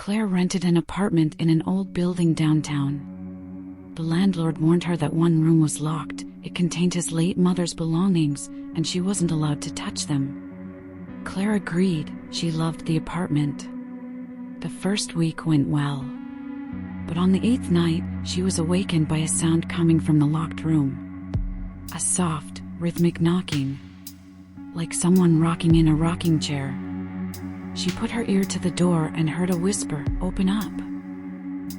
Claire rented an apartment in an old building downtown. The landlord warned her that one room was locked. It contained his late mother's belongings, and she wasn't allowed to touch them. Claire agreed. She loved the apartment. The first week went well. But on the 8th night, she was awakened by a sound coming from the locked room. A soft, rhythmic knocking, like someone rocking in a rocking chair. She put her ear to the door and heard a whisper, "Open up.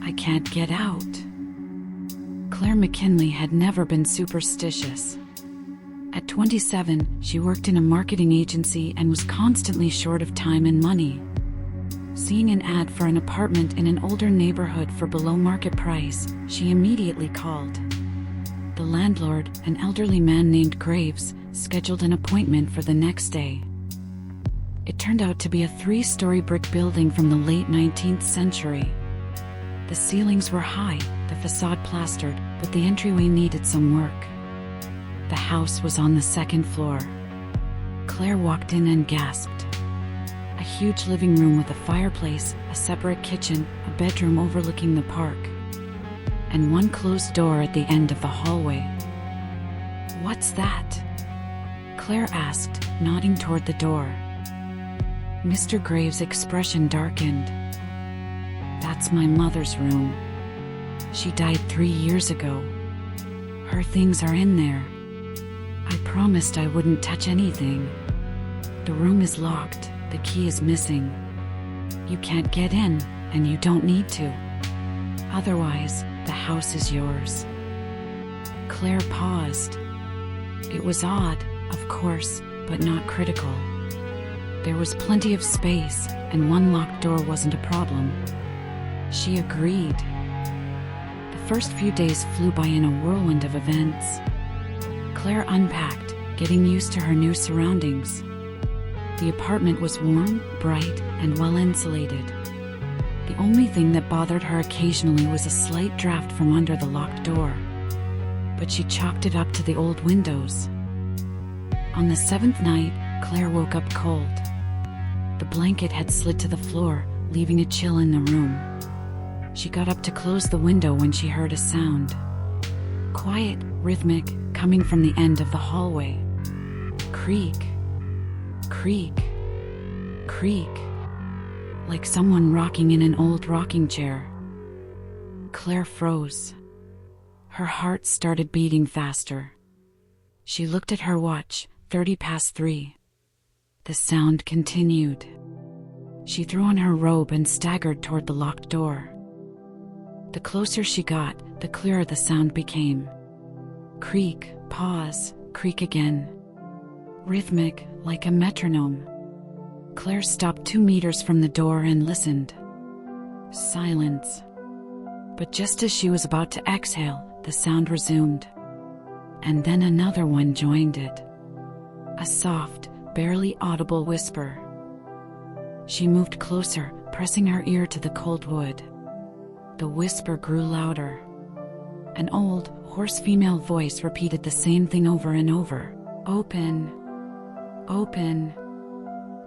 I can't get out." Claire McKinley had never been superstitious. At 27, she worked in a marketing agency and was constantly short of time and money. Seeing an ad for an apartment in an older neighborhood for below market price, she immediately called. The landlord, an elderly man named Graves, scheduled an appointment for the next day. It turned out to be a 3-story brick building from the late 19th century. The ceilings were high, the facade plastered, but the entryway needed some work. The house was on the 2nd floor. Claire walked in and gasped. A huge living room with a fireplace, a separate kitchen, a bedroom overlooking the park, and one closed door at the end of the hallway. "What's that?" Claire asked, nodding toward the door. Mr. Graves' expression darkened. "That's my mother's room. She died 3 years ago. Her things are in there. I promised I wouldn't touch anything. The room is locked, the key is missing. You can't get in, and you don't need to. Otherwise, the house is yours." Claire paused. It was odd, of course, but not critical. There was plenty of space, and one locked door wasn't a problem. She agreed. The first few days flew by in a whirlwind of events. Claire unpacked, getting used to her new surroundings. The apartment was warm, bright, and well insulated. The only thing that bothered her occasionally was a slight draft from under the locked door. But she chalked it up to the old windows. On the 7th night, Claire woke up cold. The blanket had slid to the floor, leaving a chill in the room. She got up to close the window when she heard a sound. Quiet, rhythmic, coming from the end of the hallway. Creak, creak, creak, like someone rocking in an old rocking chair. Claire froze. Her heart started beating faster. She looked at her watch, 3:30. The sound continued. She threw on her robe and staggered toward the locked door. The closer she got, the clearer the sound became. Creak, pause, creak again. Rhythmic, like a metronome. Claire stopped 2 meters from the door and listened. Silence. But just as she was about to exhale, the sound resumed. And then another one joined it. A soft, barely audible whisper. She moved closer, pressing her ear to the cold wood. The whisper grew louder. An old, hoarse female voice repeated the same thing over and over. "Open. Open.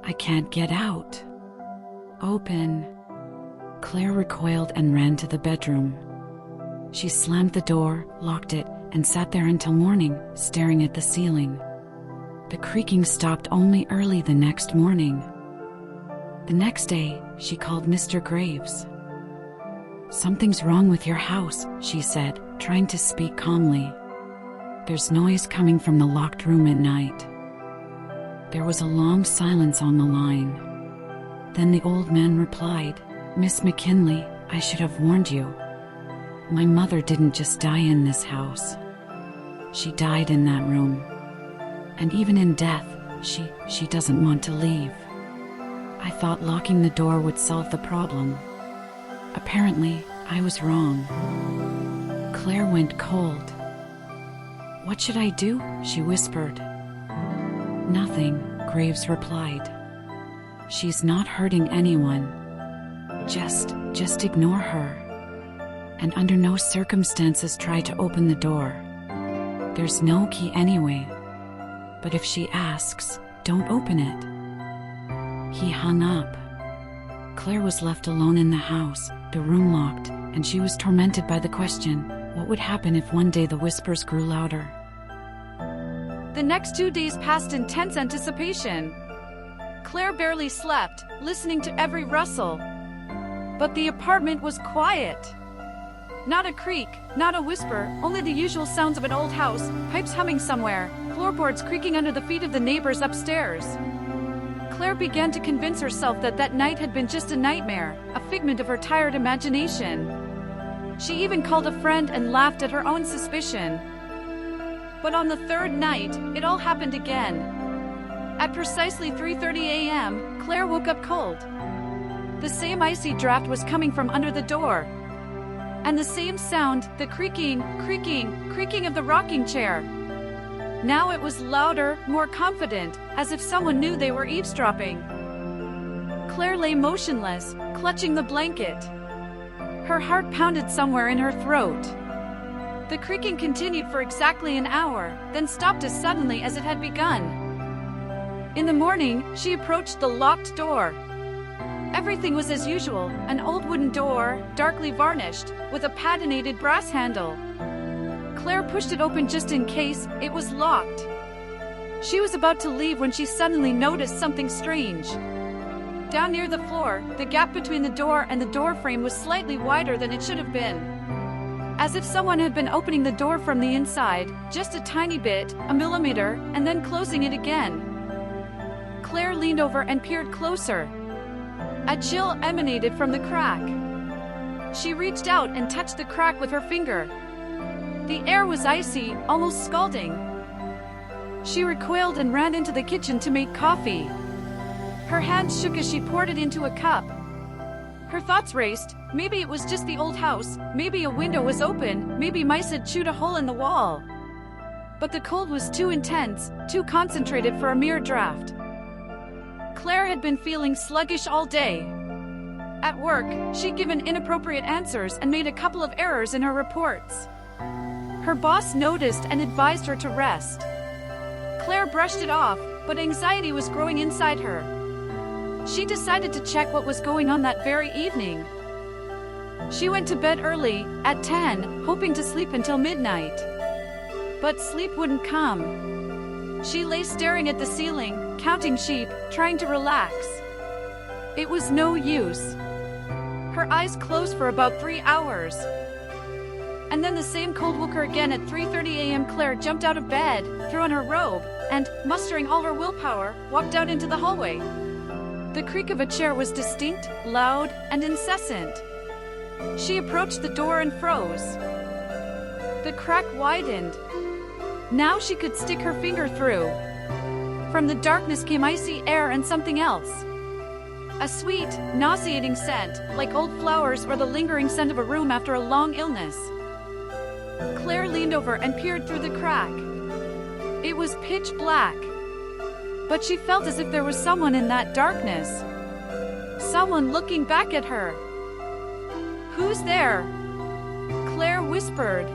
I can't get out. Open." Claire recoiled and ran to the bedroom. She slammed the door, locked it, and sat there until morning, staring at the ceiling. The creaking stopped only early the next morning. The next day, she called Mr. Graves. "Something's wrong with your house," she said, trying to speak calmly. "There's noise coming from the locked room at night." There was a long silence on the line. Then the old man replied, "Miss McKinley, I should have warned you. My mother didn't just die in this house. She died in that room. And even in death, she doesn't want to leave. I thought locking the door would solve the problem. Apparently, I was wrong." Claire went cold. "What should I do?" she whispered. "Nothing," Graves replied. "She's not hurting anyone. Just ignore her. And under no circumstances try to open the door. There's no key anyway. But if she asks, don't open it." He hung up. Claire was left alone in the house, the room locked, and she was tormented by the question, what would happen if one day the whispers grew louder? The next 2 days passed in tense anticipation. Claire barely slept, listening to every rustle. But the apartment was quiet. Not a creak, not a whisper, only the usual sounds of an old house, pipes humming somewhere, floorboards creaking under the feet of the neighbors upstairs. Claire began to convince herself that that night had been just a nightmare, a figment of her tired imagination. She even called a friend and laughed at her own suspicion. But on the third night, it all happened again. At precisely 3:30 a.m., Claire woke up cold. The same icy draft was coming from under the door. And the same sound, the creaking, creaking of the rocking chair. Now it was louder, more confident, as if someone knew they were eavesdropping. Claire lay motionless, clutching the blanket. Her heart pounded somewhere in her throat. The creaking continued for exactly an hour, then stopped as suddenly as it had begun. In the morning, she approached the locked door. Everything was as usual, an old wooden door, darkly varnished, with a patinated brass handle. Claire pushed it open just in case. It was locked. She was about to leave when she suddenly noticed something strange. Down near the floor, the gap between the door and the door frame was slightly wider than it should have been. As if someone had been opening the door from the inside, just a tiny bit, a millimeter, and then closing it again. Claire leaned over and peered closer. A chill emanated from the crack. She reached out and touched the crack with her finger. The air was icy, almost scalding. She recoiled and ran into the kitchen to make coffee. Her hands shook as she poured it into a cup. Her thoughts raced. Maybe it was just the old house, maybe a window was open, maybe mice had chewed a hole in the wall. But the cold was too intense, too concentrated for a mere draft. Claire had been feeling sluggish all day. At work, she'd given inappropriate answers and made a couple of errors in her reports. Her boss noticed and advised her to rest. Claire brushed it off, but anxiety was growing inside her. She decided to check what was going on that very evening. She went to bed early, at 10, hoping to sleep until midnight. But sleep wouldn't come. She lay staring at the ceiling, counting sheep, trying to relax. It was no use. Her eyes closed for about 3 hours. And then the same cold woke her again at 3:30 a.m. Claire jumped out of bed, threw on her robe, and, mustering all her willpower, walked out into the hallway. The creak of a chair was distinct, loud, and incessant. She approached the door and froze. The crack widened. Now she could stick her finger through. From the darkness came icy air and something else. A sweet, nauseating scent, like old flowers or the lingering scent of a room after a long illness. Claire leaned over and peered through the crack. It was pitch black. But she felt as if there was someone in that darkness. Someone looking back at her. "Who's there?" Claire whispered.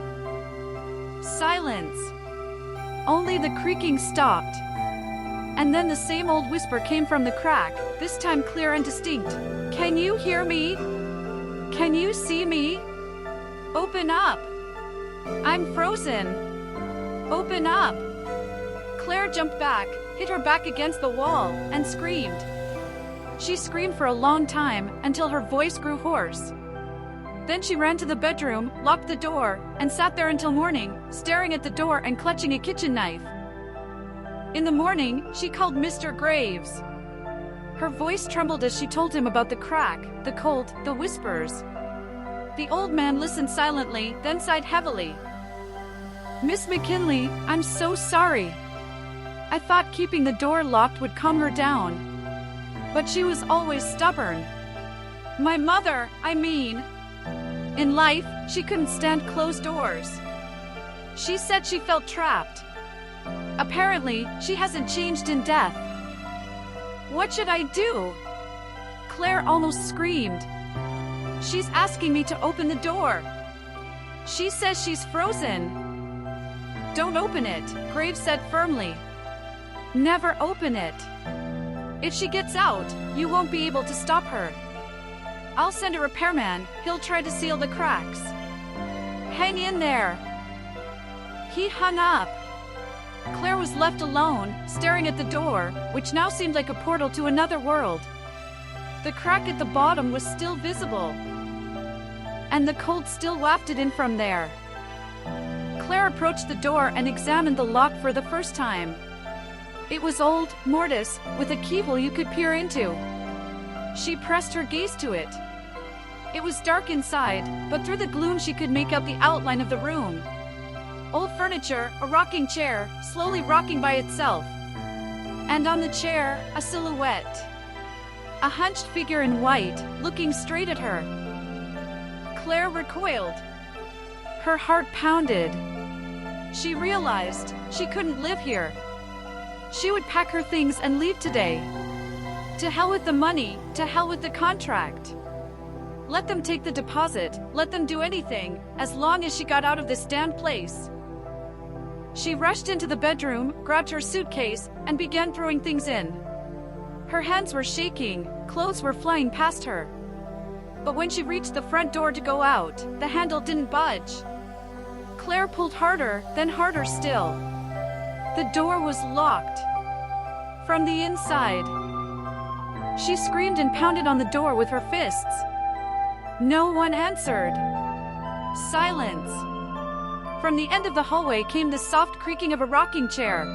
Silence. Only the creaking stopped. And then the same old whisper came from the crack, this time clear and distinct. "Can you hear me? Can you see me? Open up. I'm frozen. Open up." Claire jumped back, hit her back against the wall, and screamed. She screamed for a long time, until her voice grew hoarse. Then she ran to the bedroom, locked the door, and sat there until morning, staring at the door and clutching a kitchen knife. In the morning, she called Mr. Graves. Her voice trembled as she told him about the crack, the cold, the whispers. The old man listened silently, then sighed heavily. "Miss McKinley, I'm so sorry. I thought keeping the door locked would calm her down. But she was always stubborn. My mother, I mean. In life, she couldn't stand closed doors. She said she felt trapped. Apparently, she hasn't changed in death. What should I do?" Claire almost screamed. "She's asking me to open the door. She says she's frozen." "Don't open it," Graves said firmly. "Never open it. If she gets out, you won't be able to stop her. I'll send a repairman, he'll try to seal the cracks. Hang in there. He hung up. Claire was left alone, staring at the door, which now seemed like a portal to another world. The crack at the bottom was still visible, and the cold still wafted in from there. Claire approached the door and examined the lock for the first time. It was old, mortise, with a keyhole you could peer into. She pressed her gaze to it. It was dark inside, but through the gloom she could make out the outline of the room. Old furniture, a rocking chair, slowly rocking by itself. And on the chair, a silhouette. A hunched figure in white, looking straight at her. Claire recoiled. Her heart pounded. She realized she couldn't live here. She would pack her things and leave today. To hell with the money, to hell with the contract. Let them take the deposit, let them do anything, as long as she got out of this damn place. She rushed into the bedroom, grabbed her suitcase, and began throwing things in. Her hands were shaking, clothes were flying past her. But when she reached the front door to go out, the handle didn't budge. Claire pulled harder, then harder still. The door was locked. From the inside. She screamed and pounded on the door with her fists. No one answered. Silence. From the end of the hallway came the soft creaking of a rocking chair.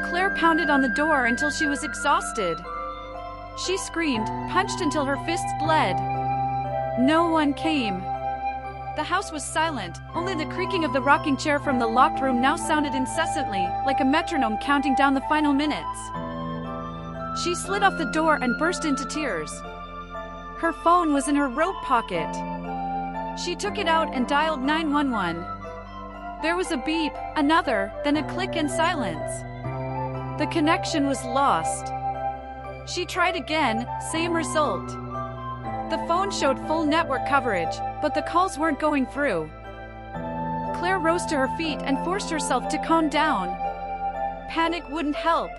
Claire pounded on the door until she was exhausted. She screamed, punched until her fists bled. No one came. The house was silent, only the creaking of the rocking chair from the locked room now sounded incessantly, like a metronome counting down the final minutes. She slid off the door and burst into tears. Her phone was in her robe pocket. She took it out and dialed 911. There was a beep, another, then a click and silence. The connection was lost. She tried again, same result. The phone showed full network coverage, but the calls weren't going through. Claire rose to her feet and forced herself to calm down. Panic wouldn't help.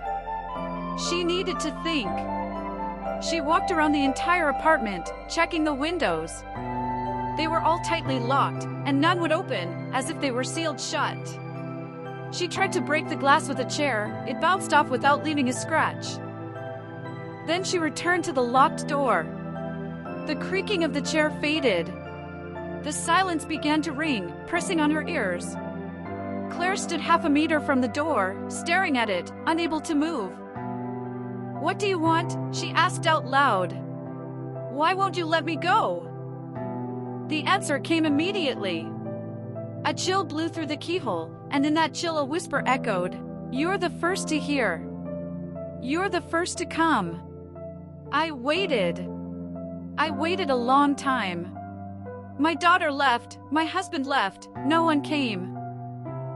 She needed to think. She walked around the entire apartment, checking the windows. They were all tightly locked, and none would open, as if they were sealed shut. She tried to break the glass with a chair, it bounced off without leaving a scratch. Then she returned to the locked door. The creaking of the chair faded. The silence began to ring, pressing on her ears. Claire stood half a meter from the door, staring at it, unable to move. "What do you want?" she asked out loud. "Why won't you let me go?" The answer came immediately. A chill blew through the keyhole, and in that chill a whisper echoed, "You're the first to hear. You're the first to come." I waited. I waited a long time. My daughter left, my husband left, no one came.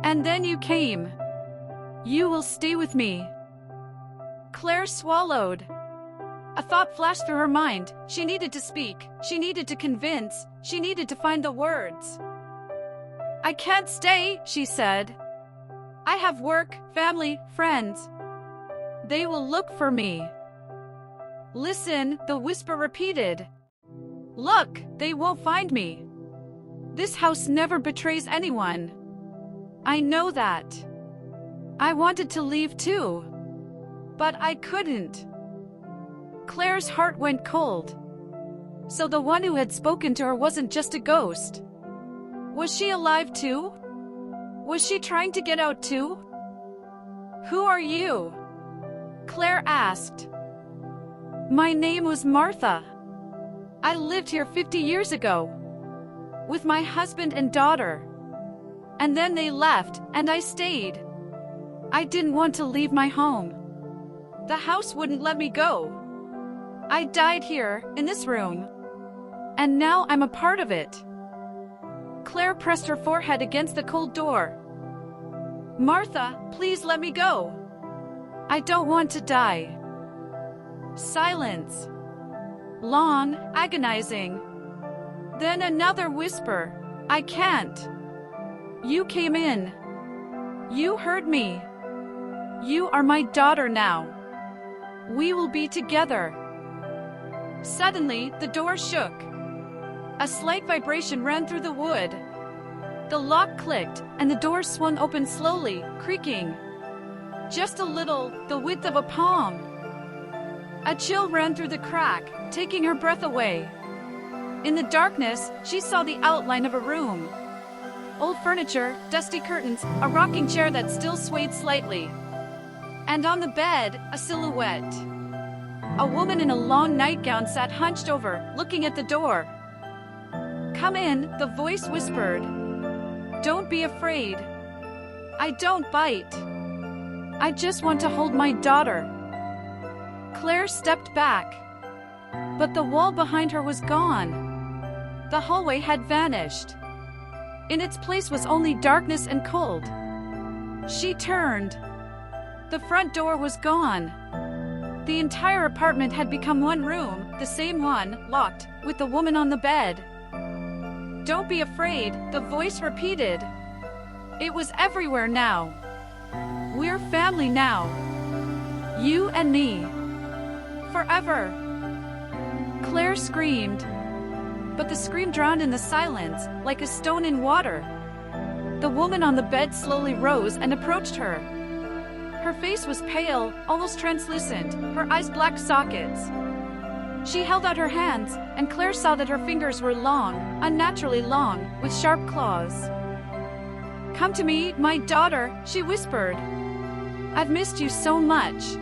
And then you came. You will stay with me. Claire swallowed. A thought flashed through her mind. She needed to speak. She needed to convince. She needed to find the words. "I can't stay," she said. "I have work, family, friends. They will look for me." "Listen," the whisper repeated. "Look, they won't find me. This house never betrays anyone. I know that. I wanted to leave too, but I couldn't." Claire's heart went cold. So the one who had spoken to her wasn't just a ghost. Was she alive too? Was she trying to get out too? "Who are you?" Claire asked. "My name was Martha. I lived here 50 years ago. With my husband and daughter. And then they left, and I stayed. I didn't want to leave my home. The house wouldn't let me go. I died here, in this room. And now I'm a part of it." Claire pressed her forehead against the cold door. "Martha, please let me go. I don't want to die." Silence. Long, agonizing. Then another whisper. "I can't. You came in. You heard me. You are my daughter now. We will be together." Suddenly, the door shook. A slight vibration ran through the wood. The lock clicked, and the door swung open slowly, creaking. Just a little, the width of a palm. A chill ran through the crack, taking her breath away. In the darkness, she saw the outline of a room. Old furniture, dusty curtains, a rocking chair that still swayed slightly. And on the bed, a silhouette. A woman in a long nightgown sat hunched over, looking at the door. "Come in," the voice whispered. "Don't be afraid. I don't bite. I just want to hold my daughter." Claire stepped back. But the wall behind her was gone. The hallway had vanished. In its place was only darkness and cold. She turned. The front door was gone. The entire apartment had become one room, the same one, locked, with the woman on the bed. "Don't be afraid," the voice repeated. It was everywhere now. "We're family now. You and me. Forever." Claire screamed. But the scream drowned in the silence, like a stone in water. The woman on the bed slowly rose and approached her. Her face was pale, almost translucent, her eyes black sockets. She held out her hands, and Claire saw that her fingers were long, unnaturally long, with sharp claws. "Come to me, my daughter," she whispered. "I've missed you so much."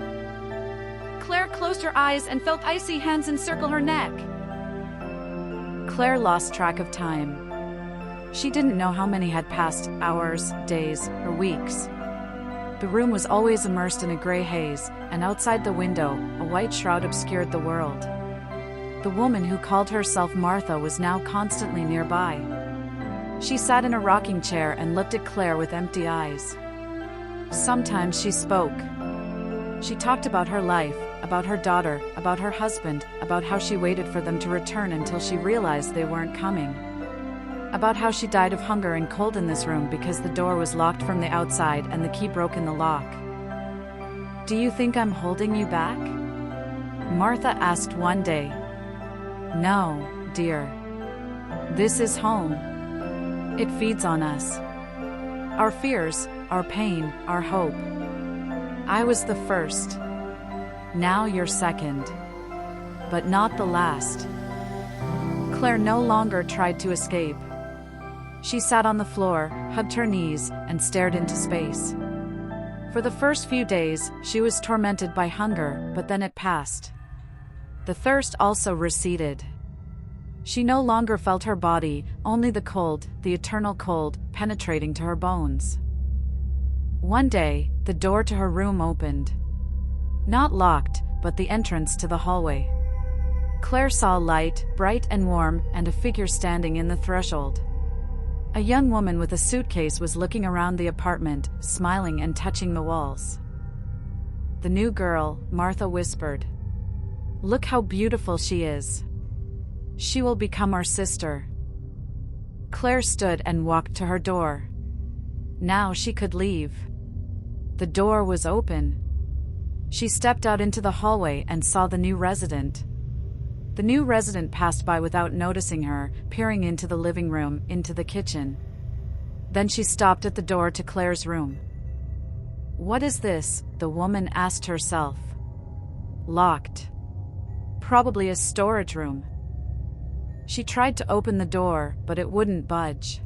Claire closed her eyes and felt icy hands encircle her neck. Claire lost track of time. She didn't know how many had passed, hours, days, or weeks. The room was always immersed in a gray haze, and outside the window, a white shroud obscured the world. The woman who called herself Martha was now constantly nearby. She sat in a rocking chair and looked at Claire with empty eyes. Sometimes she spoke. She talked about her life, about her daughter, about her husband, about how she waited for them to return until she realized they weren't coming. About how she died of hunger and cold in this room because the door was locked from the outside and the key broke in the lock. "Do you think I'm holding you back?" Martha asked one day. "No, dear. This is home. It feeds on us. Our fears, our pain, our hope. I was the first. Now you're second. But not the last." Claire no longer tried to escape. She sat on the floor, hugged her knees, and stared into space. For the first few days, she was tormented by hunger, but then it passed. The thirst also receded. She no longer felt her body, only the cold, the eternal cold, penetrating to her bones. One day, the door to her room opened. Not locked, but the entrance to the hallway. Claire saw light, bright and warm, and a figure standing in the threshold. A young woman with a suitcase was looking around the apartment, smiling and touching the walls. "The new girl," Martha whispered. "Look how beautiful she is. She will become our sister." Claire stood and walked to her door. Now she could leave. The door was open. She stepped out into the hallway and saw the new resident. The new resident passed by without noticing her, peering into the living room, into the kitchen. Then she stopped at the door to Claire's room. "What is this?" the woman asked herself. Locked. Probably a storage room. She tried to open the door, but it wouldn't budge.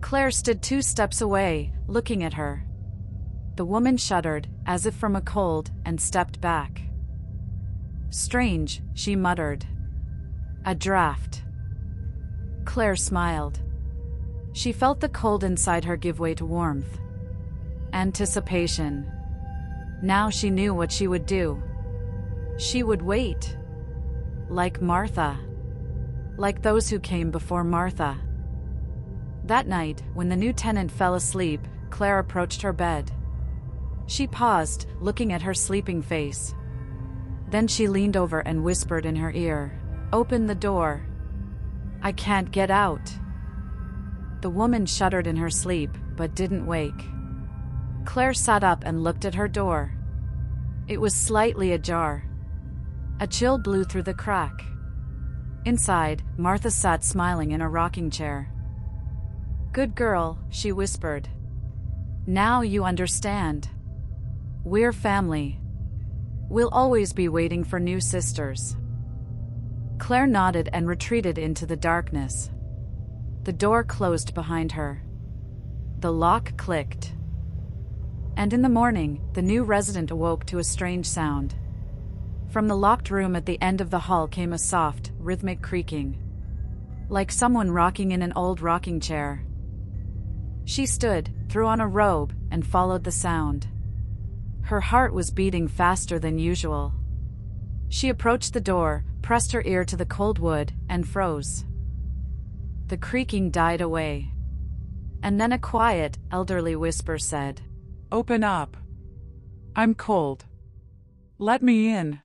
Claire stood 2 steps away, looking at her. The woman shuddered, as if from a cold, and stepped back. "Strange," she muttered. "A draft." Claire smiled. She felt the cold inside her give way to warmth. Anticipation. Now she knew what she would do. She would wait. Like Martha. Like those who came before Martha. That night, when the new tenant fell asleep, Claire approached her bed. She paused, looking at her sleeping face. Then she leaned over and whispered in her ear, "Open the door. I can't get out." The woman shuddered in her sleep, but didn't wake. Claire sat up and looked at her door. It was slightly ajar. A chill blew through the crack. Inside, Martha sat smiling in a rocking chair. "Good girl," she whispered. "Now you understand. We're family. We'll always be waiting for new sisters." Claire nodded and retreated into the darkness. The door closed behind her. The lock clicked. And in the morning, the new resident awoke to a strange sound. From the locked room at the end of the hall came a soft, rhythmic creaking, like someone rocking in an old rocking chair. She stood, threw on a robe, and followed the sound. Her heart was beating faster than usual. She approached the door, pressed her ear to the cold wood, and froze. The creaking died away. And then a quiet, elderly whisper said, "Open up. I'm cold. Let me in."